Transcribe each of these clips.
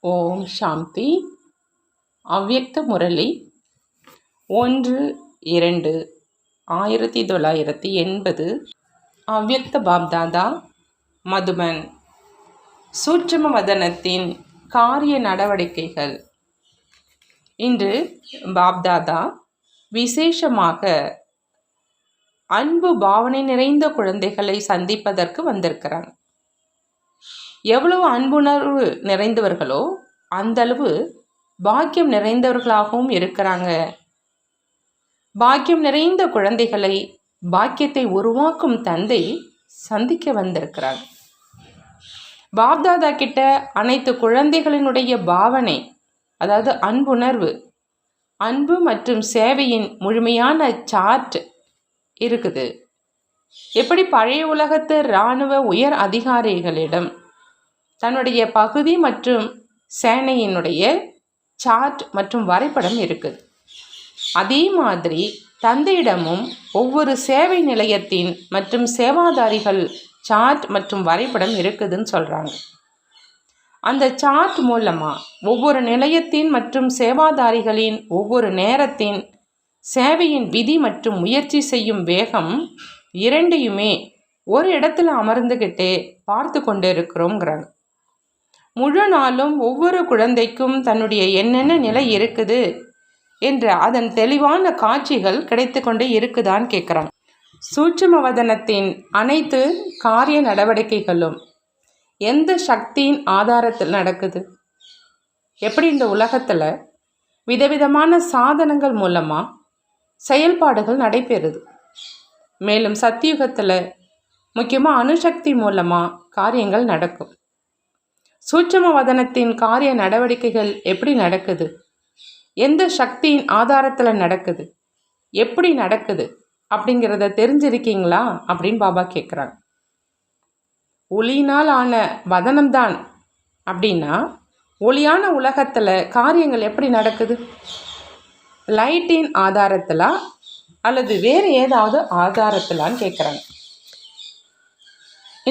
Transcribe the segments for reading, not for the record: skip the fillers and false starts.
ஓம் சாந்தி. அவ்யக்த முரளி 1-2-1980. அவ்யக்த பாப்தாதா, மதுபன். சூட்சும வதனத்தின் காரிய நடவடிக்கைகள். இன்று பாப்தாதா விசேஷமாக அன்பு பாவனை நிறைந்த குழந்தைகளை சந்திப்பதற்கு வந்திருக்கிறாங்க. எவ்வளவு அன்புணர்வு நிறைந்தவர்களோ அந்தளவு பாக்கியம் நிறைந்தவர்களாகவும் இருக்கிறாங்க. பாக்கியம் நிறைந்த குழந்தைகளை பாக்கியத்தை உருவாக்கும் தந்தை சந்திக்க வந்திருக்கிறாங்க. பாப்தாதா கிட்ட அனைத்து குழந்தைகளினுடைய பாவனை, அதாவது அன்புணர்வு, அன்பு மற்றும் சேவையின் முழுமையான சார்ட் இருக்குது. எப்படி பழைய உலகத்து இராணுவ உயர் அதிகாரிகளிடம் தன்னுடைய பகுதி மற்றும் சேனையினுடைய சார்ட் மற்றும் வரைபடம் இருக்குது, அதே மாதிரி தந்தையிடமும் ஒவ்வொரு சேவை நிலையத்தின் மற்றும் சேவாதாரிகள் சார்ட் மற்றும் வரைபடம் இருக்குதுன்னு சொல்கிறாங்க. அந்த சார்ட் மூலமாக ஒவ்வொரு நிலையத்தின் மற்றும் சேவாதாரிகளின் ஒவ்வொரு நேரத்தின் சேவையின் விதி மற்றும் முயற்சி செய்யும் வேகம் இரண்டையுமே ஒரு இடத்துல அமர்ந்துக்கிட்டே பார்த்து கொண்டு இருக்கிறோங்கிறாங்க. முழு நாளும் ஒவ்வொரு குழந்தைக்கும் தன்னுடைய என்னென்ன நிலை இருக்குது என்ற அதன் தெளிவான காட்சிகள் கிடைத்து கொண்டே இருக்குதான்னு கேட்குறாங்க. சூட்சும வதனத்தின் அனைத்து காரிய நடவடிக்கைகளும் எந்த சக்தியின் ஆதாரத்தில் நடக்குது? எப்படி இந்த உலகத்தில் விதவிதமான சாதனங்கள் மூலமாக செயல்பாடுகள் நடைபெறுது. மேலும் சத்தியுகத்தில் முக்கியமாக அணுசக்தி மூலமாக காரியங்கள் நடக்கும். சூட்சும வதனத்தின் காரிய நடவடிக்கைகள் எப்படி நடக்குது? எந்த சக்தியின் ஆதாரத்தில் நடக்குது? எப்படி நடக்குது அப்படிங்கிறத தெரிஞ்சிருக்கீங்களா அப்படின்னு பாபா கேட்குறாங்க. ஒளியினால் ஆன வதனம்தான் அப்படின்னா ஒளியான உலகத்தில் காரியங்கள் எப்படி நடக்குது? லைட்டின் ஆதாரத்திலா அல்லது வேறு ஏதாவது ஆதாரத்திலான்னு கேட்குறாங்க.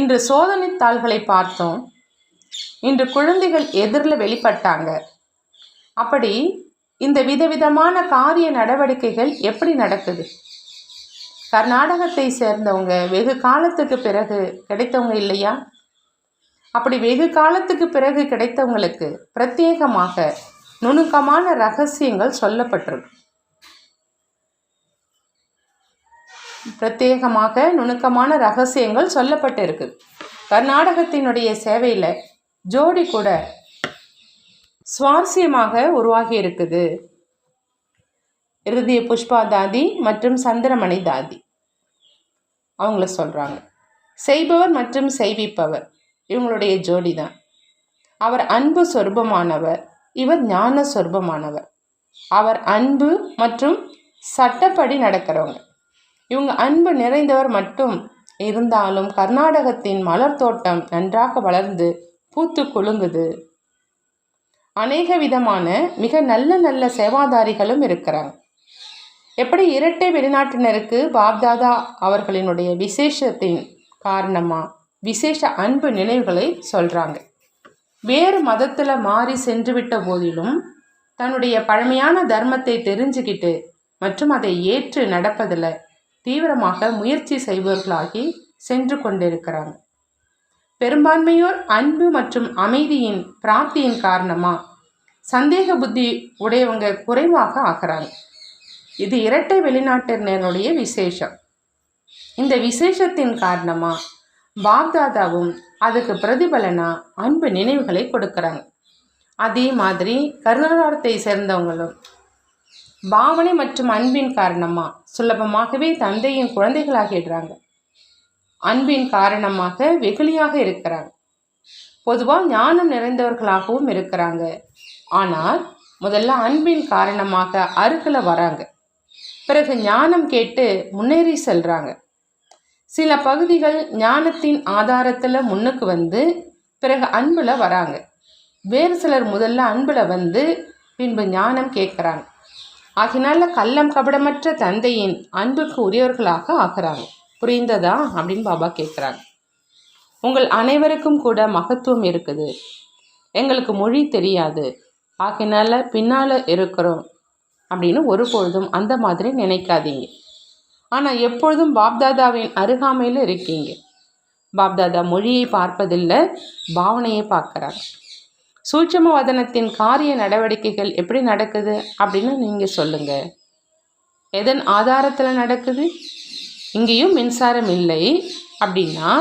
இன்று சோதனை தாள்களை பார்த்தோம். இன்று குழந்தைகள் எதிரில் வெளிப்பட்டாங்க. அப்படி இந்த விதவிதமான காரிய நடவடிக்கைகள் எப்படி நடக்குது? கர்நாடகத்தை சேர்ந்தவங்க வெகு காலத்துக்கு பிறகு கிடைத்தவங்க இல்லையா? அப்படி வெகு காலத்துக்கு பிறகு கிடைத்தவங்களுக்கு பிரத்யேகமாக நுணுக்கமான ரகசியங்கள் சொல்லப்பட்டிருக்கு. நுணுக்கமான ரகசியங்கள் சொல்லப்பட்டு இருக்குது. கர்நாடகத்தினுடைய சேவையில் ஜோடி கூட சுவாரஸ்யமாக உருவாகி இருக்குது. இருதய புஷ்பா தாதி மற்றும் சந்திரமணி தாதி அவங்கள சொல்கிறாங்க. செய்பவர் மற்றும் செய்விப்பவர் இவங்களுடைய ஜோடி தான். அவர் அன்பு சொரூபமானவர், இவர் ஞான சொரூபமானவர். அவர் அன்பு மற்றும் சட்டப்படி நடக்கிறவங்க. இவங்க அன்பு நிறைந்தவர் மட்டும் இருந்தாலும் கர்நாடகத்தின் மலர் தோட்டம் நன்றாக வளர்ந்து பூத்து குலுங்குது. அநேக விதமான மிக நல்ல நல்ல சேவாதாரிகளும் இருக்கிறாங்க. எப்படி இரட்டை வெளிநாட்டினருக்கு பாப்தாதா அவர்களினுடைய விசேஷத்தின் காரணமாக விசேஷ அன்பு நினைவுகளை சொல்கிறாங்க. வேறு மதத்தில் மாறி சென்று விட்ட போதிலும் தன்னுடைய பழமையான தர்மத்தை தெரிஞ்சுக்கிட்டு மற்றும் அதை ஏற்று நடப்பதில் தீவிரமாக முயற்சி செய்பவர்களாகி சென்று கொண்டிருக்கிறாங்க. பெரும்பான்மையோர் அன்பு மற்றும் அமைதியின் பிராப்தியின் காரணமாக சந்தேக புத்தி உடையவங்க குறைவாக ஆகிறாங்க. இது இரட்டை வெளிநாட்டினருடைய விசேஷம். இந்த விசேஷத்தின் காரணமாக பாப்தாதாவும் அதுக்கு பிரதிபலனா அன்பு நினைவுகளை கொடுக்குறாங்க. அதே மாதிரி கர்நாடகத்தை சேர்ந்தவங்களும் பாவனை மற்றும் அன்பின் காரணமாக சுலபமாகவே தந்தையின் குழந்தைகளாகிடுறாங்க. அன்பின் காரணமாக வெகுளியாக இருக்கிறாங்க. பொதுவாக ஞானம் நிறைந்தவர்களாகவும் இருக்கிறாங்க. ஆனால் முதல்ல அன்பின் காரணமாக அருகில் வராங்க. பிறகு ஞானம் கேட்டு முன்னேறி செல்கிறாங்க. சில பகுதிகள் ஞானத்தின் ஆதாரத்தில் முன்னுக்கு வந்து பிறகு அன்பில் வராங்க. வேறு சிலர் முதல்ல அன்பில் வந்து பின்பு ஞானம் கேட்குறாங்க. ஆகினால கள்ளம் கபடமற்ற தந்தையின் அன்புக்கு உரியவர்களாக ஆகிறாங்க. புரிந்ததா அப்படின்னு பாபா கேட்குறாங்க. உங்கள் அனைவருக்கும் கூட மகத்துவம் இருக்குது. எங்களுக்கு மொழி தெரியாது, ஆகையினால பின்னால் இருக்கிறோம் அப்படின்னு ஒருபொழுதும் அந்த மாதிரி நினைக்காதீங்க. ஆனால் எப்பொழுதும் பாப்தாதாவின் அருகாமையில் இருக்கீங்க. பாப்தாதா மொழியை பார்ப்பதில்லை, பாவனையை பார்க்குறாங்க. சூட்சும வதனத்தின் காரிய நடவடிக்கைகள் எப்படி நடக்குது அப்படின்னு நீங்கள் சொல்லுங்கள். எதன் ஆதாரத்தில் நடக்குது? இங்கேயும் மின்சாரம் இல்லை அப்படின்னா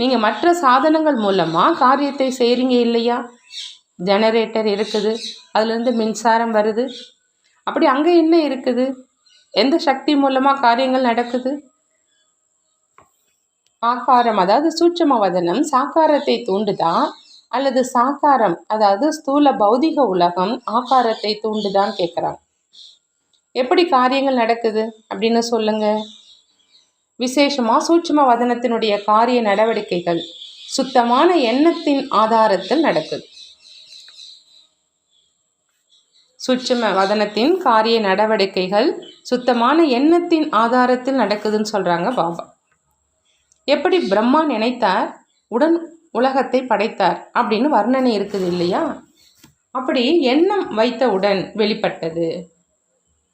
நீங்கள் மற்ற சாதனங்கள் மூலமாக காரியத்தை செய்கிறீங்க இல்லையா? ஜெனரேட்டர் இருக்குது, அதுலேருந்து மின்சாரம் வருது. அப்படி அங்கே என்ன இருக்குது? எந்த சக்தி மூலமாக காரியங்கள் நடக்குது? ஆகாரம், அதாவது சூட்சும வதனம் சாக்காரத்தை தூண்டுதா, அல்லது சாக்காரம் அதாவது ஸ்தூல பௌதிக உலகம் ஆகாரத்தை தூண்டுதான்னு கேட்குறாங்க. எப்படி காரியங்கள் நடக்குது அப்படின்னு சொல்லுங்க. விசேஷமாக சூட்சும வதனத்தினுடைய காரிய நடவடிக்கைகள் சுத்தமான எண்ணத்தின் ஆதாரத்தில் நடக்குது. சூட்சும வதனத்தின் காரிய நடவடிக்கைகள் சுத்தமான எண்ணத்தின் ஆதாரத்தில் நடக்குதுன்னு சொல்கிறாங்க பாபா. எப்படி பிரம்மா நினைத்தார் உடன் உலகத்தை படைத்தார் அப்படின்னு வர்ணனை இருக்குது இல்லையா? அப்படி எண்ணம் வைத்தவுடன் வெளிப்பட்டது,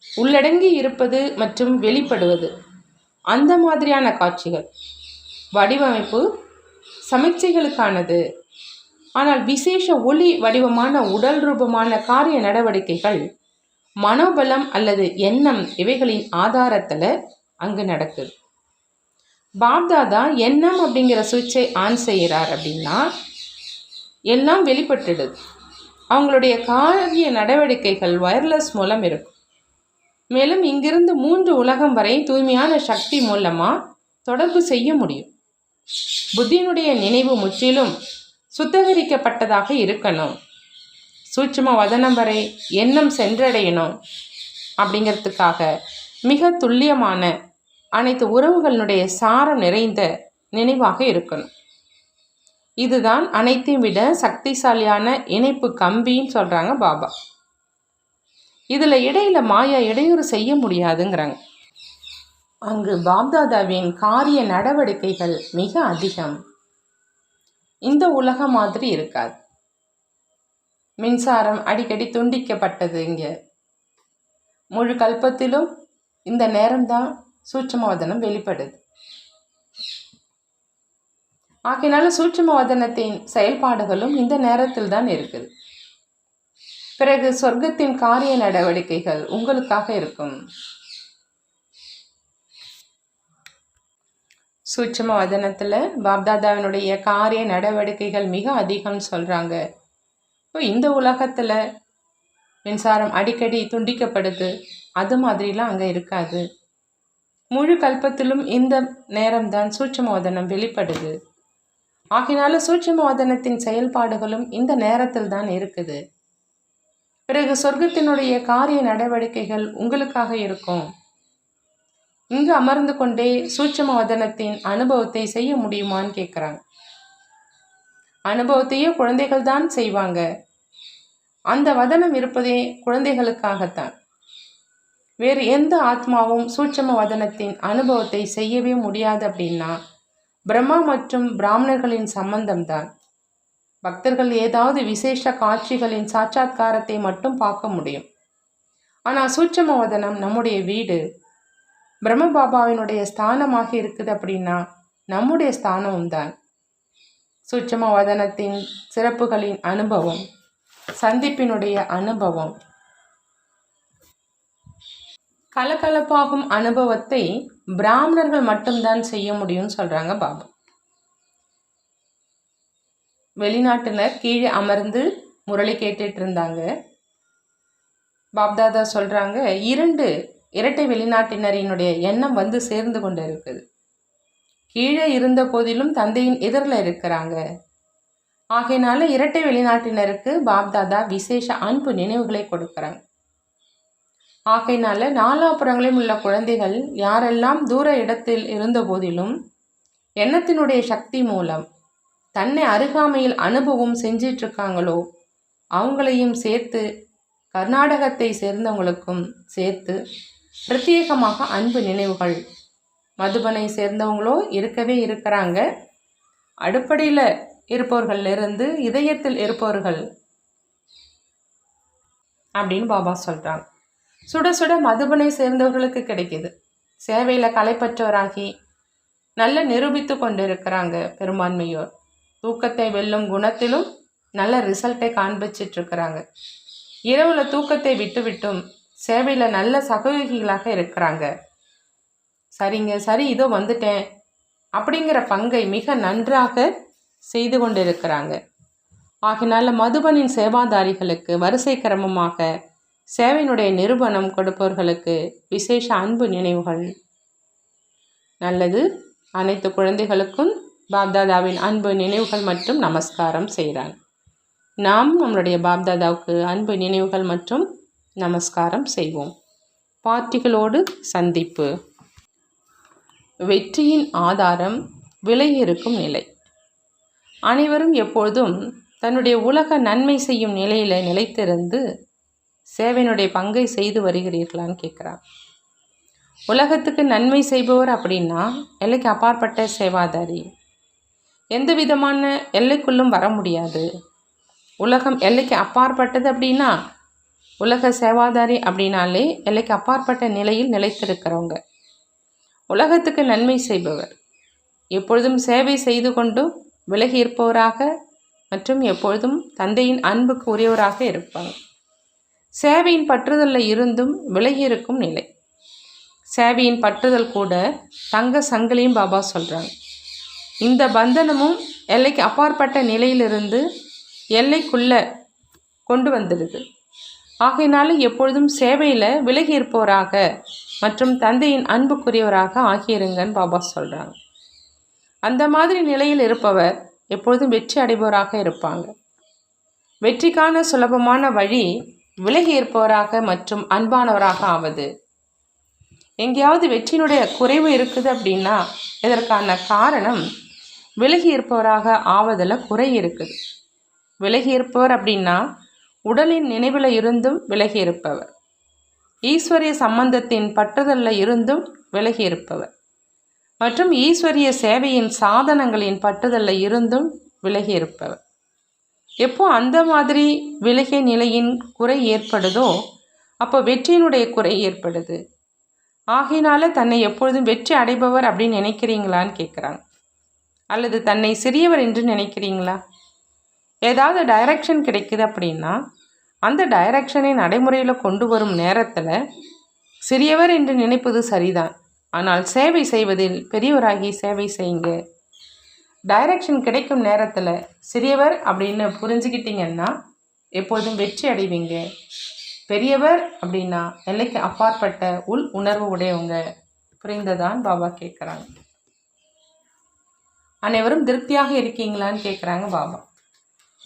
உள்ளடங்கி இருப்பது மற்றும் வெளிப்படுவது, அந்த மாதிரியான காட்சிகள். வடிவமைப்பு சமீட்சைகளுக்கானது. ஆனால் விசேஷ ஒளி வடிவமான உடல் ரூபமான காரிய நடவடிக்கைகள் மனோபலம் அல்லது எண்ணம் இவைகளின் ஆதாரத்தில் அங்கு நடக்குது. பாப்தாதா எண்ணம் அப்படிங்கிற சுவிட்சை ஆன் செய்கிறார் அப்படின்னா எல்லாம் வெளிப்பட்டுடுது. அவங்களுடைய காரிய நடவடிக்கைகள் வயர்லெஸ் மூலம் இருக்கும். மேலும் இங்கிருந்து 3 உலகம் வரை தூய்மையான சக்தி மூலமாக தொடர்பு செய்ய முடியும். புத்தியினுடைய நினைவு முற்றிலும் சுத்தகரிக்கப்பட்டதாக இருக்கணும். சூட்சும வதனம் வரை எண்ணம் சென்றடையணும் அப்படிங்கிறதுக்காக மிக துல்லியமான அனைத்து உறவுகளினுடைய சாரம் நிறைந்த நினைவாக இருக்கணும். இதுதான் அனைத்தையும் விட சக்திசாலியான இணைப்பு கம்பின்னு சொல்கிறாங்க பாபா. இதில் இடையில மாயா இடையூறு செய்ய முடியாதுங்கிறாங்க. அங்கு பாப்தாதாவின் காரிய நடவடிக்கைகள் மிக அதிகம். இந்த உலகம் மாதிரி இருக்காது. மின்சாரம் அடிக்கடி துண்டிக்கப்பட்டது. இங்கே முழு கல்பத்திலும் இந்த நேரம்தான் சூட்சும வதனம் வெளிப்படுது. ஆகையினால சூட்சும வதனத்தின் செயல்பாடுகளும் இந்த நேரத்தில் தான் இருக்குது. பிறகு சொர்க்கத்தின் காரிய நடவடிக்கைகள் உங்களுக்காக இருக்கும். சூட்சும வதனத்தில் பாப்தாதாவினுடைய காரிய நடவடிக்கைகள் மிக அதிகம்னு சொல்கிறாங்க. இப்போ இந்த உலகத்தில் மின்சாரம் அடிக்கடி துண்டிக்கப்படுது, அது மாதிரிலாம் அங்கே இருக்காது. முழு கல்பத்திலும் இந்த நேரம்தான் சூட்சும வதனம் வெளிப்படுது. ஆகினால சூட்சும வதனத்தின் செயல்பாடுகளும் இந்த நேரத்தில் தான் இருக்குது. பிறகு சொர்க்கத்தினுடைய காரிய நடவடிக்கைகள் உங்களுக்காக இருக்கும். இங்கு அமர்ந்து கொண்டே சூட்சும வதனத்தின் அனுபவத்தை செய்ய முடியுமான்னு கேட்குறாங்க. அனுபவத்தையே குழந்தைகள் தான் செய்வாங்க. அந்த வதனம் இருப்பதே குழந்தைகளுக்காகத்தான். வேறு எந்த ஆத்மாவும் சூட்சும வதனத்தின் அனுபவத்தை செய்யவே முடியாது. அப்படின்னா பிரம்மா மற்றும் பிராமணர்களின் சம்பந்தம்தான். பக்தர்கள் ஏதாவது விசேஷ காட்சிகளின் சாட்சாத்காரத்தை மட்டும் பார்க்க முடியும். ஆனால் சூட்சும வதனம் நம்முடைய வீடு, பிரம்ம பாபாவினுடைய ஸ்தானமாக இருக்குது. அப்படின்னா நம்முடைய ஸ்தானமும் தான். சூட்சும வதனத்தின் சிறப்புகளின் அனுபவம், சந்திப்பினுடைய அனுபவம், கலகலப்பாகும் அனுபவத்தை பிராமணர்கள் மட்டும்தான் செய்ய முடியும்னு சொல்கிறாங்க பாபா. வெளிநாட்டினர் கீழே அமர்ந்து முரளி கேட்டுட்டு இருந்தாங்க. பாப்தாதா சொல்கிறாங்க, 2 இரட்டை வெளிநாட்டினரினுடைய எண்ணம் வந்து சேர்ந்து கொண்டு இருக்குது. கீழே இருந்த போதிலும் தந்தையின் எதிரில் இருக்கிறாங்க. ஆகையினால இரட்டை வெளிநாட்டினருக்கு பாப்தாதா விசேஷ அன்பு நினைவுகளை கொடுக்குறாங்க. ஆகையினால நாலாபுறங்களிலும் உள்ள குழந்தைகள் யாரெல்லாம் தூர இடத்தில் இருந்த போதிலும் எண்ணத்தினுடைய சக்தி மூலம் தன்னை அருகாமையில் அனுபவம் செஞ்சிட்ருக்காங்களோ அவங்களையும் சேர்த்து, கர்நாடகத்தை சேர்ந்தவங்களுக்கும் சேர்த்து பிரத்யேகமாக அன்பு நினைவுகள். மதுபனை சேர்ந்தவங்களோ இருக்கவே இருக்கிறாங்க. அடுப்படியில் இருப்பவர்களிலிருந்து இதயத்தில் இருப்பவர்கள் அப்படின்னு பாபா சொல்கிறாங்க. சுட சுட மதுபனை சேர்ந்தவர்களுக்கு கிடைக்கிது. சேவையில் களைப்பற்றவராகி நல்ல நிரூபித்து கொண்டு இருக்கிறாங்க பெரும்பான்மையோர். தூக்கத்தை வெல்லும் குணத்திலும் நல்ல ரிசல்ட்டை காண்பிச்சிட்ருக்கிறாங்க. இரவில் தூக்கத்தை விட்டும் சேவையில் நல்ல சகயோகிகளாக இருக்கிறாங்க. சரிங்க, சரி, இதோ வந்துட்டேன் அப்படிங்கிற பங்கை மிக நன்றாக செய்து கொண்டு இருக்கிறாங்க. ஆகினால மதுபனின் சேவாதாரிகளுக்கு வரிசை கிரமமாக சேவையினுடைய நிரூபணம் கொடுப்பவர்களுக்கு விசேஷ அன்பு நினைவுகள். நல்லது. அனைத்து குழந்தைகளுக்கும் பாப்தாதாவின் அன்பு நினைவுகள் மற்றும் நமஸ்காரம் செய்கிறாங்க. நாம் நம்மளுடைய பாப்தாதாவுக்கு அன்பு நினைவுகள் மற்றும் நமஸ்காரம் செய்வோம். பார்ட்டிகளோடு சந்திப்பு. வெற்றியின் ஆதாரம் விலகியிருக்கும் நிலை. அனைவரும் எப்பொழுதும் தன்னுடைய உலக நன்மை செய்யும் நிலையில் நிலைத்திருந்து சேவையினுடைய பங்கை செய்து வருகிறீர்களான்னு கேட்குறாங்க. உலகத்துக்கு நன்மை செய்பவர் அப்படின்னா எல்லைக்கு அப்பாற்பட்ட சேவாதாரி. எந்த விதமான எல்லைக்குள்ளும் வர முடியாது. உலகம் எல்லைக்கு அப்பாற்பட்டது அப்படின்னா உலக சேவாதாரி அப்படின்னாலே எல்லைக்கு அப்பாற்பட்ட நிலையில் நிலைத்திருக்கிறவங்க. உலகத்துக்கு நன்மை செய்பவர் எப்பொழுதும் சேவை செய்து கொண்டும் விலகி இருப்பவராக மற்றும் எப்பொழுதும் தந்தையின் அன்புக்கு உரியவராக இருப்பாங்க. சேவையின் பற்றுதலில் இருந்தும் விலகி இருக்கும் நிலை. சேவையின் பற்றுதல் கூட தங்க சங்கிலியும் பாபா சொல்கிறாங்க. இந்த பந்தனமும் எல்லைக்கு அப்பாற்பட்ட நிலையிலிருந்து எல்லைக்குள்ளே கொண்டு வந்துடுது. ஆகையினால எப்பொழுதும் சேவையில் விலகி இருப்பவராக மற்றும் தந்தையின் அன்புக்குரியவராக ஆகியிருங்கன்னு பாபா சொல்கிறாங்க. அந்த மாதிரி நிலையில் இருப்பவர் எப்பொழுதும் வெற்றி அடைபவராக இருப்பாங்க. வெற்றிக்கான சுலபமான வழி விலகி இருப்பவராக மற்றும் அன்பானவராக ஆவது. எங்கேயாவது வெற்றியினுடைய குறைவு இருக்குது அப்படின்னா இதற்கான காரணம் விலகி இருப்பவராக ஆவதில் குறை இருக்குது. விலகி இருப்பவர் அப்படின்னா உடலின் நினைவில் இருந்தும் விலகி இருப்பவர். ஈஸ்வரிய சம்பந்தத்தின் பற்றுதலில் இருந்தும் விலகி இருப்பவர் மற்றும் ஈஸ்வரிய சேவையின் சாதனங்களின் பற்றுதலில் இருந்தும் விலகி இருப்பவர். எப்போ அந்த மாதிரி விலகிய நிலையின் குறை ஏற்படுதோ அப்போ வெற்றியினுடைய குறை ஏற்படுது. ஆகையினால தன்னை எப்பொழுதும் வெற்றி அடைபவர் அப்படின்னு நினைக்கிறீங்களான்னு கேட்குறாங்க. அல்லது தன்னை சிறியவர் என்று நினைக்கிறீங்களா? ஏதாவது டைரக்ஷன் கிடைக்குது அப்படின்னா அந்த டைரக்ஷனை நடைமுறையில் கொண்டு வரும் நேரத்தில் சிறியவர் என்று நினைப்பது சரிதான். ஆனால் சேவை செய்வதில் பெரியவராகி சேவை செய்யுங்க. டைரக்ஷன் கிடைக்கும் நேரத்தில் சிறியவர் அப்படின்னு புரிஞ்சுக்கிட்டிங்கன்னா எப்பொழுதும் வெற்றி அடைவீங்க. பெரியவர் அப்படின்னா எல்லைக்கு அப்பாற்பட்ட உள் உணர்வு உடையவங்க. புரிந்ததான் பாபா கேட்குறாங்க. அனைவரும் திருப்தியாக இருக்கீங்களான்னு கேட்குறாங்க பாபா.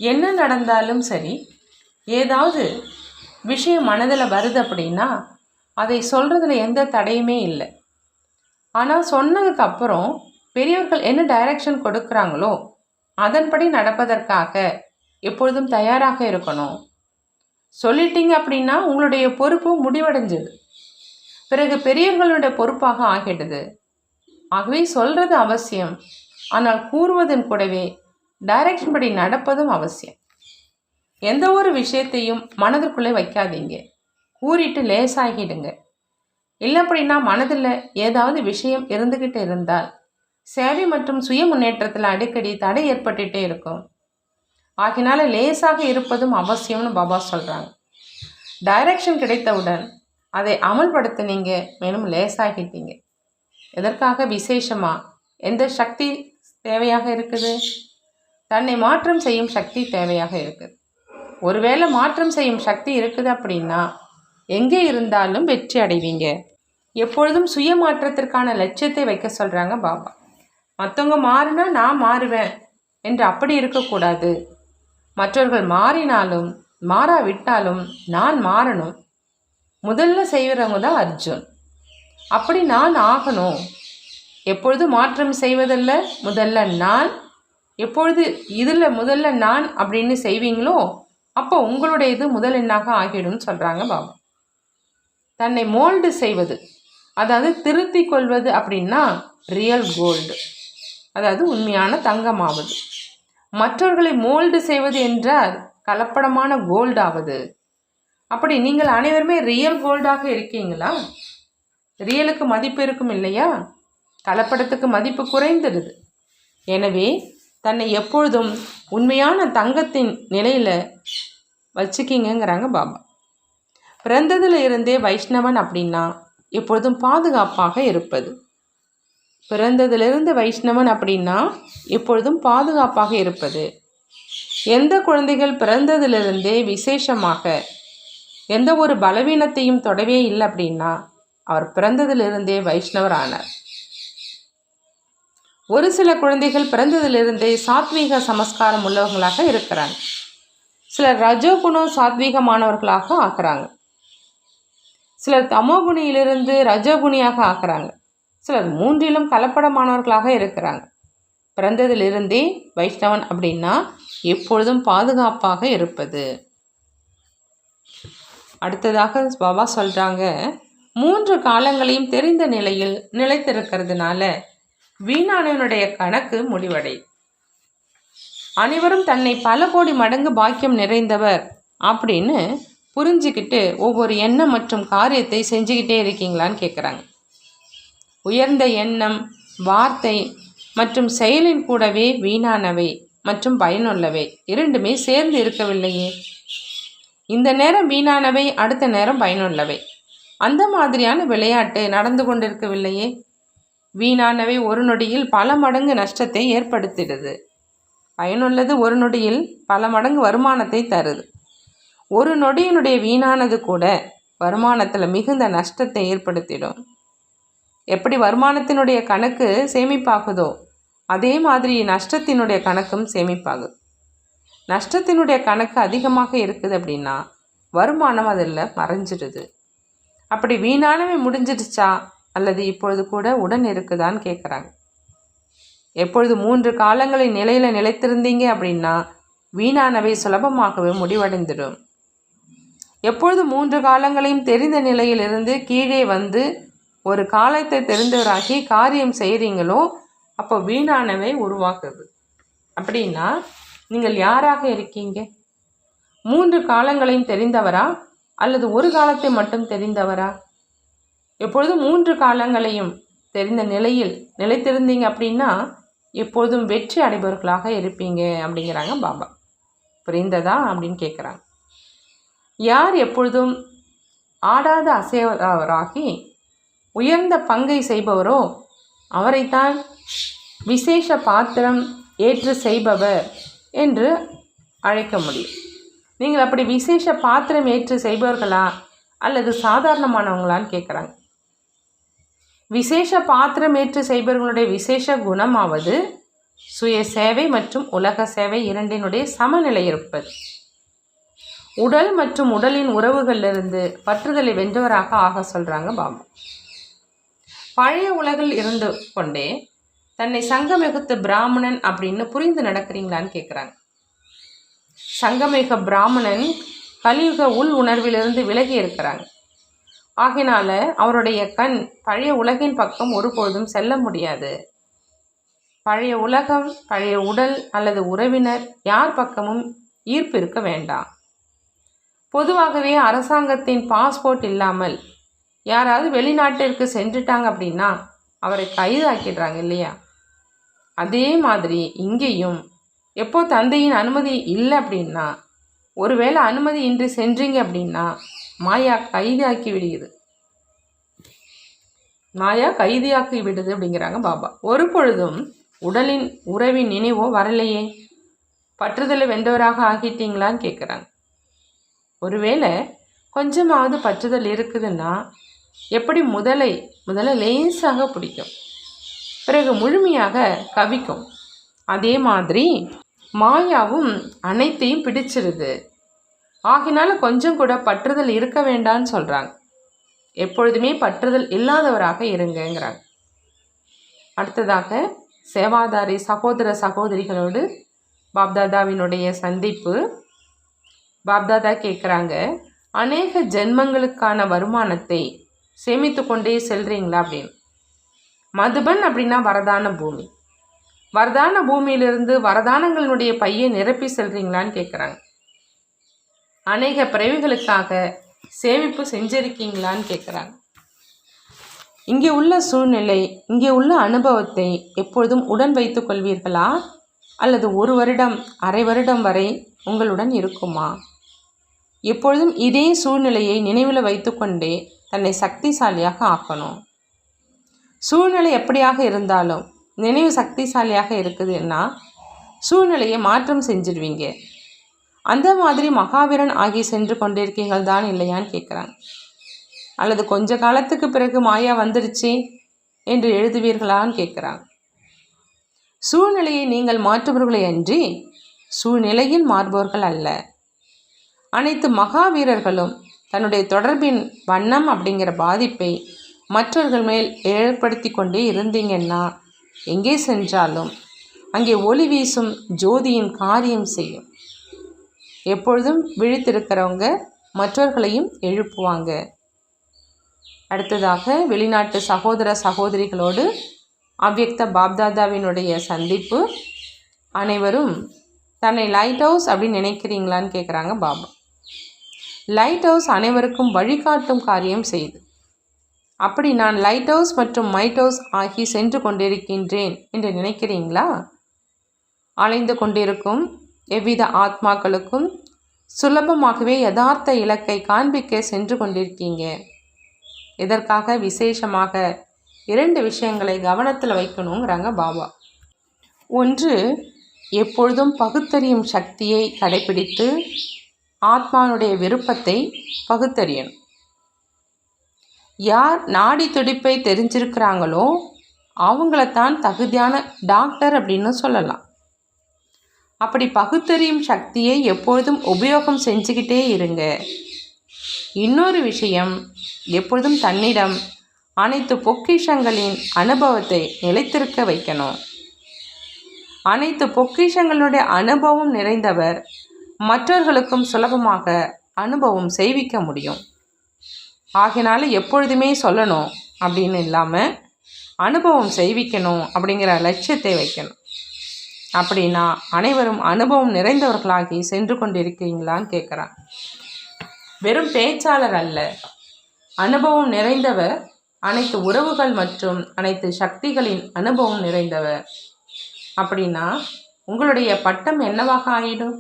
என்ன நடந்தாலும் சரி, ஏதாவது விஷயம் மனதில் வருது அப்படின்னா அதை சொல்கிறதுல எந்த தடையுமே இல்லை. ஆனால் சொன்னதுக்கப்புறம் பெரியவர்கள் என்ன டைரக்ஷன் கொடுக்குறாங்களோ அதன்படி நடப்பதற்காக எப்பொழுதும் தயாராக இருக்கணும். சொல்லிட்டீங்க அப்படின்னா உங்களுடைய பொறுப்பு முடிவடைஞ்சது. பிறகு பெரியவர்களுடைய பொறுப்பாக ஆகிடுது. ஆகவே சொல்கிறது அவசியம். ஆனால் கூறுவதன் கூடவே டைரக்ஷன் படி நடப்பதும் அவசியம். எந்த ஒரு விஷயத்தையும் மனதிற்குள்ளே வைக்காதீங்க. கூறிட்டு லேசாகிடுங்க. இல்லை அப்படின்னா மனதில் ஏதாவது விஷயம் இருந்துக்கிட்டு இருந்தால் சேவை மற்றும் சுய முன்னேற்றத்தில் அடிக்கடி தடை ஏற்பட்டுகிட்டே இருக்கும். ஆகினால லேசாக இருப்பதும் அவசியம்னு பாபா சொல்கிறாங்க. டைரக்ஷன் கிடைத்தவுடன் அதை அமல்படுத்தினீங்க, மேலும் லேசாகிட்டீங்க. எதற்காக விசேஷமாக எந்த சக்தி தேவையாக இருக்குது? தன்னை மாற்றம் செய்யும் சக்தி தேவையாக இருக்குது. ஒருவேளை மாற்றம் செய்யும் சக்தி இருக்குது அப்படின்னா எங்கே இருந்தாலும் வெற்றி அடைவீங்க. எப்பொழுதும் சுய மாற்றத்திற்கான லட்சியத்தை வைக்க சொல்கிறாங்க பாபா. மற்றவங்க மாறினா நான் மாறுவேன் என்று அப்படி இருக்கக்கூடாது. மற்றவர்கள் மாறினாலும் மாறாவிட்டாலும் நான் மாறணும். முதல்ல செய்கிறவங்க தான் அர்ஜுன். அப்படி நான் ஆகணும். எப்பொழுது மாற்றம் செய்வதில்ல முதல்ல நான், எப்பொழுது இதில் முதல்ல நான் அப்படின்னு செய்வீங்களோ அப்போ உங்களுடைய இது முதல் எண்ணாக ஆகிடும் சொல்கிறாங்க பாபா. தன்னை மோல்டு செய்வது, அதாவது திருத்தி கொள்வது அப்படின்னா ரியல் கோல்டு, அதாவது உண்மையான தங்கமாவது. மற்றவர்களை மோல்டு செய்வது என்றால் கலப்படமான கோல்டாவது. அப்படி நீங்கள் அனைவருமே ரியல் கோல்டாக இருக்கீங்களா? ரியலுக்கு மதிப்பு இருக்கும் இல்லையா? கலப்படத்துக்கு மதிப்பு குறைந்துடுது. எனவே தன்னை எப்பொழுதும் உண்மையான தங்கத்தின் நிலையில் வச்சுக்கிங்கிறாங்க பாபா. பிறந்ததில் இருந்தே வைஷ்ணவன் அப்படின்னா எப்பொழுதும் பாதுகாப்பாக இருப்பது. பிறந்ததிலிருந்து வைஷ்ணவன் அப்படின்னா எப்பொழுதும் பாதுகாப்பாக இருப்பது. எந்த குழந்தைகள் பிறந்ததிலிருந்தே விசேஷமாக எந்த ஒரு பலவீனத்தையும் தொடவே இல்லை அப்படின்னா அவர் பிறந்ததிலிருந்தே வைஷ்ணவர் ஆனார். ஒரு சில குழந்தைகள் பிறந்ததிலிருந்தே சாத்வீக சமஸ்காரம் உள்ளவங்களாக இருக்கிறாங்க. சிலர் ரஜோகுணம் சாத்வீகமானவர்களாக ஆக்குறாங்க. சிலர் தமோகுணியிலிருந்து ரஜோகுணியாக ஆக்குறாங்க. சிலர் மூன்றிலும் கலப்படமானவர்களாக இருக்கிறாங்க. பிறந்ததிலிருந்தே வைஷ்ணவன் அப்படின்னா எப்பொழுதும் பாதுகாப்பாக இருப்பது. அடுத்ததாக பாபா சொல்கிறாங்க, 3 காலங்களையும் தெரிந்த நிலையில் நிலைத்திருக்கிறதுனால வீணானவனுடைய கணக்கு முடிவடை. அனைவரும் தன்னை பல கோடி மடங்கு பாக்கியம் நிறைந்தவர் அப்படின்னு புரிஞ்சுக்கிட்டு ஒவ்வொரு எண்ணம் மற்றும் காரியத்தை செஞ்சுக்கிட்டே இருக்கீங்களான்னு கேட்குறாங்க. உயர்ந்த எண்ணம், வார்த்தை மற்றும் செயலின் கூடவே வீணானவை மற்றும் பயனுள்ளவை இரண்டுமே சேர்ந்து இருக்கவில்லையே. இந்த நேரம் வீணானவை, அடுத்த நேரம் பயனுள்ளவை. அந்த மாதிரியான விளையாட்டு நடந்து கொண்டிருக்கவில்லையே. வீணானவை ஒரு நொடியில் பல மடங்கு நஷ்டத்தை ஏற்படுத்திடுது. பயனுள்ளது ஒரு நொடியில் பல மடங்கு வருமானத்தை தருது. ஒரு நொடியினுடைய வீணானது கூட வருமானத்தில் மிகுந்த நஷ்டத்தை ஏற்படுத்திடும். எப்படி வருமானத்தினுடைய கணக்கு சேமிப்பாகுதோ அதே மாதிரி நஷ்டத்தினுடைய கணக்கும் சேமிப்பாகுது. நஷ்டத்தினுடைய கணக்கு அதிகமாக இருக்குது அப்படின்னா வருமானம் அதில் மறைஞ்சிடுது. அப்படி வீணானவை முடிஞ்சிடுச்சா அல்லது இப்பொழுது கூட உடன் இருக்குதான்னு கேட்குறாங்க. எப்பொழுது 3 காலங்களை நிலையில் நிலைத்திருந்தீங்க அப்படின்னா வீணானவை சுலபமாகவே முடிவடைந்துடும். எப்பொழுது 3 காலங்களையும் தெரிந்த நிலையிலிருந்து கீழே வந்து ஒரு காலத்தை தெரிந்தவராகி காரியம் செய்கிறீங்களோ அப்போ வீணானவை உருவாக்குது. அப்படின்னா நீங்கள் யாராக இருக்கீங்க? 3 காலங்களையும் தெரிந்தவரா அல்லது ஒரு காலத்தை மட்டும் தெரிந்தவரா? எப்பொழுதும் 3 காலங்களையும் தெரிந்த நிலையில் நிலைத்திருந்தீங்க அப்படின்னா எப்பொழுதும் வெற்றி அடைபவர்களாக இருப்பீங்க அப்படிங்கிறாங்க பாபா. புரிந்ததா அப்படின்னு கேட்குறாங்க. யார் எப்பொழுதும் ஆடாத அசைவராகி உயர்ந்த பங்கை செய்பவரோ அவரைத்தான் விசேஷ பாத்திரம் ஏற்று செய்பவர் என்று அழைக்க முடியும். நீங்கள் அப்படி விசேஷ பாத்திரம் ஏற்று செய்பவர்களா அல்லது சாதாரணமானவங்களான்னு கேட்குறாங்க. விசேஷ பாத்திரம் ஏற்று செய்பவர்களுடைய விசேஷ குணமாவது சுய சேவை மற்றும் உலக சேவை இரண்டினுடைய சமநிலை இருப்பது. உடல் மற்றும் உடலின் உறவுகளிலிருந்து பற்றுதலை வென்றவராக ஆக சொல்கிறாங்க பாபா. பழைய உலகில் இருந்து கொண்டே தன்னை சங்கமிகுத்த பிராமணன் அப்படின்னு புரிந்து நடக்கிறீங்களான்னு கேட்குறாங்க. சங்கமிக பிராமணன் கலியுக உள் உணர்விலிருந்து விலகி இருக்கிறாங்க. ஆகினால அவருடைய கண் பழைய உலகின் பக்கம் ஒருபொழுதும் செல்ல முடியாது. பழைய உலகம், பழைய உடல் அல்லது உறவினர் யார் பக்கமும் ஈர்ப்பு இருக்க வேண்டாம். பொதுவாகவே அரசாங்கத்தின் பாஸ்போர்ட் இல்லாமல் யாராவது வெளிநாட்டிற்கு சென்றுட்டாங்க அப்படின்னா அவரை கைதாக்கிடுறாங்க இல்லையா? அதே மாதிரி இங்கேயும் எப்போ தந்தையின் அனுமதி இல்லை அப்படின்னா, ஒருவேளை அனுமதி இன்றி சென்றீங்க அப்படின்னா மாயா கைதாக்கி விடுகிறது. மாயா கைதியாக்கி விடுது அப்படிங்கிறாங்க பாபா. ஒரு பொழுதும் உடலின் உறவின் நினைவோ வரலையே. பற்றுதலை வென்றவராக ஆகிட்டீங்களான்னு கேட்குறாங்க. ஒருவேளை கொஞ்சமாவது பற்றுதல் இருக்குதுன்னா எப்படி முதல்ல லேசாக பிடிக்கும், பிறகு முழுமையாக கவிக்கும். அதே மாதிரி மாயாவும் அனைத்தையும் பிடிச்சிருது. ஆகினால கொஞ்சம் கூட பற்றுதல் இருக்க வேண்டான்னு சொல்கிறாங்க. எப்பொழுதுமே பற்றுதல் இல்லாதவராக இருங்கங்கிறாங்க. அடுத்ததாக சேவாதாரி சகோதர சகோதரிகளோடு பாப்தாதாவினுடைய சந்திப்பு. பாப்தாதா கேட்குறாங்க, அநேக ஜென்மங்களுக்கான வருமானத்தை சேமித்து கொண்டே செல்றீங்களா அப்படின்னு. மதுபன் அப்படின்னா வரதான பூமி. வரதான பூமியிலிருந்து வரதானங்களுடைய பையை நிரப்பி செல்றீங்களான்னு கேட்குறாங்க. அநேக பிறவிகளுக்காக சேமிப்பு செஞ்சிருக்கீங்களான்னு கேட்குறாங்க. இங்கே உள்ள சூழ்நிலை, இங்கே உள்ள அனுபவத்தை எப்பொழுதும் உடன் வைத்து கொள்வீர்களா, அல்லது 1 வருடம், அரை வருடம் வரை உங்களுடன் இருக்குமா? எப்பொழுதும் இதே சூழ்நிலையை நினைவில் வைத்துக்கொண்டே தன்னை சக்திசாலியாக ஆக்கணும். சூழ்நிலை எப்படியாக இருந்தாலும் நினைவு சக்திசாலியாக இருக்குதுன்னா சூழ்நிலையை மாற்றம் செஞ்சிடுவீங்க. அந்த மாதிரி மகாவீரன் ஆகி சென்று கொண்டிருக்கீங்கள் தான் இல்லையான்னு கேட்குறாங்க. அல்லது கொஞ்ச காலத்துக்கு பிறகு மாயா வந்துடுச்சு என்று எழுதுவீர்களான்னு கேட்குறாங்க. சூழ்நிலையை நீங்கள் மாற்றுபவர்களை அன்றி சூழ்நிலையில் மாறுபவர்கள் அல்ல. அனைத்து மகாவீரர்களும் தன்னுடைய தொடர்பின் வண்ணம் அப்படிங்கிற பாதிப்பை மற்றவர்கள் மேல் ஏற்படுத்தி கொண்டே இருந்தீங்கன்னா எங்கே சென்றாலும் அங்கே ஒளி வீசும் ஜோதியின் காரியம் செய்யும். எப்பொழுதும் விழித்திருக்கிறவங்க மற்றவர்களையும் எழுப்புவாங்க. அடுத்ததாக வெளிநாட்டு சகோதர சகோதரிகளோடு அவ்யக்த பாப்தாதாவினுடைய சந்திப்பு. அனைவரும் தன்னை லைட் ஹவுஸ் அப்படின்னு நினைக்கிறீங்களான்னு கேட்குறாங்க பாபா. லைட் ஹவுஸ் அனைவருக்கும் வழிகாட்டும் காரியம் செய்து. அப்படி நான் லைட் ஹவுஸ் மற்றும் மைட் ஹவுஸ் ஆகி சென்று கொண்டிருக்கின்றேன் என்று நினைக்கிறீங்களா? அலைந்து கொண்டிருக்கும் எவ்வித ஆத்மாக்களுக்கும் சுலபமாகவே யதார்த்த இலக்கை காண்பிக்க சென்று கொண்டிருக்கீங்க. இதற்காக விசேஷமாக 2 விஷயங்களை கவனத்தில் வைக்கணுங்கிறாங்க பாபா. ஒன்று, எப்பொழுதும் பகுத்தறியும் சக்தியை கடைபிடித்து ஆத்மானுடைய விருப்பத்தை பகுத்தறியணும். யார் நாடி துடிப்பை தெரிஞ்சிருக்கிறாங்களோ அவங்களத்தான் தகுதியான டாக்டர் அப்படின்னு சொல்லலாம். அப்படி பகுத்தறியும் சக்தியை எப்பொழுதும் உபயோகம் செஞ்சுக்கிட்டே இருங்க. இன்னொரு விஷயம், எப்பொழுதும் தன்னிடம் அனைத்து பொக்கிஷங்களின் அனுபவத்தை நிலைத்திருக்க வைக்கணும். அனைத்து பொக்கிஷங்களுடைய அனுபவம் நிறைந்தவர் மற்றவர்களுக்கும் சுலபமாக அனுபவம் செய்விக்க முடியும். ஆகினால எப்பொழுதுமே சொல்லணும் அப்படின்னு இல்லாமல் அனுபவம் செய்விக்கணும் அப்படிங்கிற லட்சியத்தை வைக்கணும். அப்படின்னா அனைவரும் அனுபவம் நிறைந்தவர்களாகி சென்று கொண்டிருக்கீங்களான்னு கேட்குறான். வெறும் பேச்சாளர் அல்ல, அனுபவம் நிறைந்தவர். அனைத்து உறவுகள் மற்றும் அனைத்து சக்திகளின் அனுபவம் நிறைந்தவர். அப்படின்னா உங்களுடைய பட்டம் என்னவாக ஆயிடும்?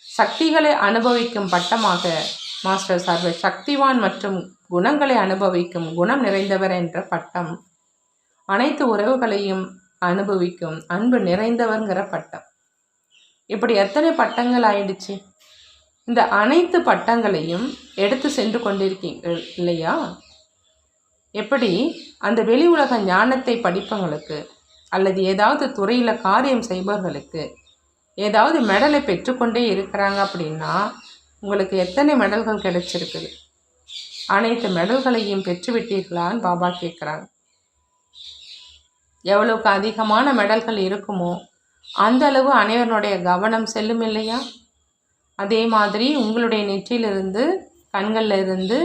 சக்திகளை அனுபவிக்கும் பட்டமாக மாஸ்டர் சர்வ சக்திவான் மற்றும் குணங்களை அனுபவிக்கும் குணம் நிறைந்தவர் என்ற பட்டம். அனைத்து உறவுகளையும் அனுபவிக்கும் அன்பு நிறைந்தவர்ங்கிற பட்டம். இப்படி எத்தனை பட்டங்கள் ஆயிடுச்சு. இந்த அனைத்து பட்டங்களையும் எடுத்து சென்று கொண்டிருக்கீங்கள் இல்லையா? எப்படி அந்த வெளி உலக ஞானத்தை படிப்பவங்களுக்கு அல்லது ஏதாவது துறையில் காரியம் செய்பவர்களுக்கு ஏதாவது மெடலை பெற்றுக்கொண்டே இருக்கிறாங்க அப்படின்னா உங்களுக்கு எத்தனை மெடல்கள் கிடைச்சிருக்குது? அனைத்து மெடல்களையும் பெற்றுவிட்டீர்களான்னு பாபா கேட்குறாங்க. எவ்வளவுக்கு அதிகமான மெடல்கள் இருக்குமோ அந்த அளவு அனைவருடைய கவனம் செல்லும் இல்லையா? அதே மாதிரி உங்களுடைய நெற்றியிலிருந்து கண்களில் இருந்து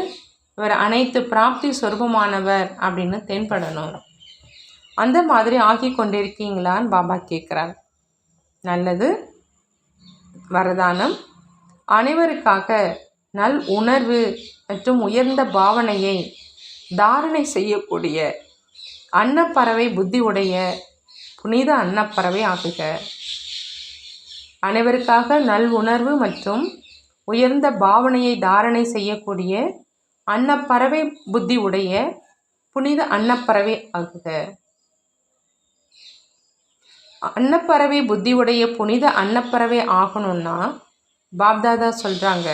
இவர் அனைத்து பிராப்தி சொரூபமானவர் அப்படின்னு தென்படணும். அந்த மாதிரி ஆகி கொண்டிருக்கீங்களான்னு பாபா கேட்குறார். நல்லது. வரதானம். அனைவருக்காக நல் உணர்வு மற்றும் உயர்ந்த பாவனையை தாரணை செய்யக்கூடிய அன்னப்பறவை புத்தி உடைய புனித அன்னப்பறவை ஆகுக. அனைவருக்காக நல் உணர்வு மற்றும் உயர்ந்த பாவனையை தாரணை செய்யக்கூடிய அன்னப்பறவை புத்தி உடைய புனித அன்னப்பறவை ஆகுக. அன்னப்பறவை புத்தி உடைய புனித அன்னப்பறவை ஆகணும்னா பாப்தாதா சொல்கிறாங்க,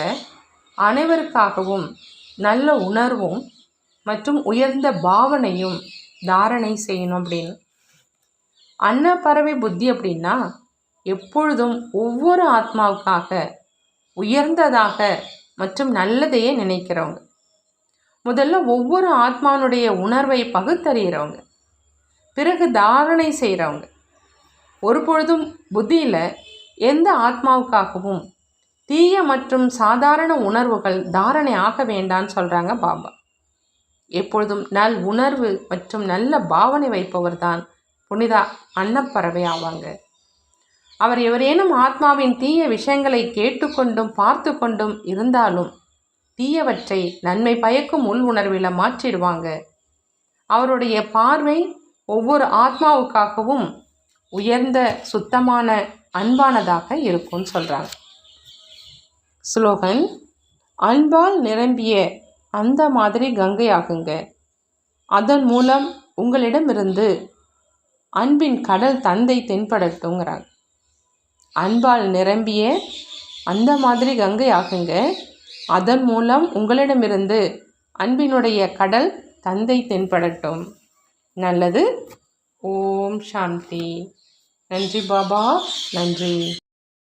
அனைவருக்காகவும் நல்ல உணர்வும் மற்றும் உயர்ந்த பாவனையும் தாரணை செய்யணும் அப்படின்னு. அன்னப்பறவை புத்தி அப்படின்னா எப்பொழுதும் ஒவ்வொரு ஆத்மாவுக்காக உயர்ந்ததாக மற்றும் நல்லதையே நினைக்கிறவங்க. முதல்ல ஒவ்வொரு ஆத்மானுடைய உணர்வை பகுத்தறிகிறவங்க, பிறகு தாரணை செய்கிறவங்க. ஒருபொழுதும் புத்தியில் எந்த ஆத்மாவுக்காகவும் தீய மற்றும் சாதாரண உணர்வுகள் தாரணை ஆக வேண்டான்னு சொல்கிறாங்க பாபா. எப்பொழுதும் நல் உணர்வு மற்றும் நல்ல பாவனை வைப்பவர் தான் புனித அன்னப்பறவை ஆவாங்க. அவர் எவரேனும் ஆத்மாவின் தீய விஷயங்களை கேட்டுக்கொண்டும் பார்த்து கொண்டும் இருந்தாலும் தீயவற்றை நன்மை பயக்கும் உள் உணர்வில் மாற்றிடுவாங்க. அவருடைய பார்வை ஒவ்வொரு ஆத்மாவுக்காகவும் உயர்ந்த சுத்தமான அன்பானதாக இருக்கும்னு சொல்கிறாங்க. ஸ்லோகன்: அன்பால் நிரம்பிய அந்த மாதிரி கங்கையாகுங்க. அதன் மூலம் உங்களிடமிருந்து அன்பின் கடல் தந்தை தென்படட்டுங்கிறாங்க. அன்பால் நிரம்பிய அந்த மாதிரி கங்கையாகுங்க. அதன் மூலம் உங்களிடமிருந்து அன்பினுடைய கடல் தந்தை தென்படட்டும். நல்லது. ஓம் சாந்தி. நன்றி பாபா. நன்றி.